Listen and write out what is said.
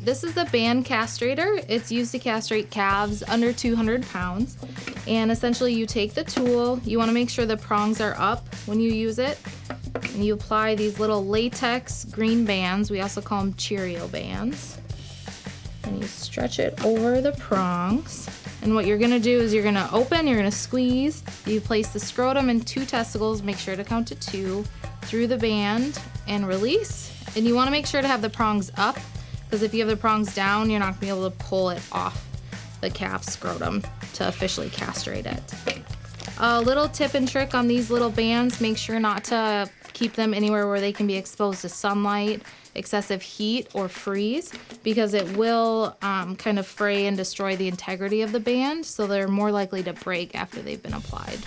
This is the band castrator. It's used to castrate calves under 200 pounds. And essentially you take the tool, you wanna make sure the prongs are up when you use it, and you apply these little latex green bands. We also call them Cheerio bands. And you stretch it over the prongs. And what you're gonna do is you're gonna open, you're gonna squeeze, you place the scrotum and 2 testicles, make sure to count to 2, through the band and release. And you wanna make sure to have the prongs up, because if you have the prongs down, you're not gonna be able to pull it off the calf scrotum to officially castrate it. A little tip and trick on these little bands, make sure not to keep them anywhere where they can be exposed to sunlight, excessive heat, or freeze, because it will kind of fray and destroy the integrity of the band, so they're more likely to break after they've been applied.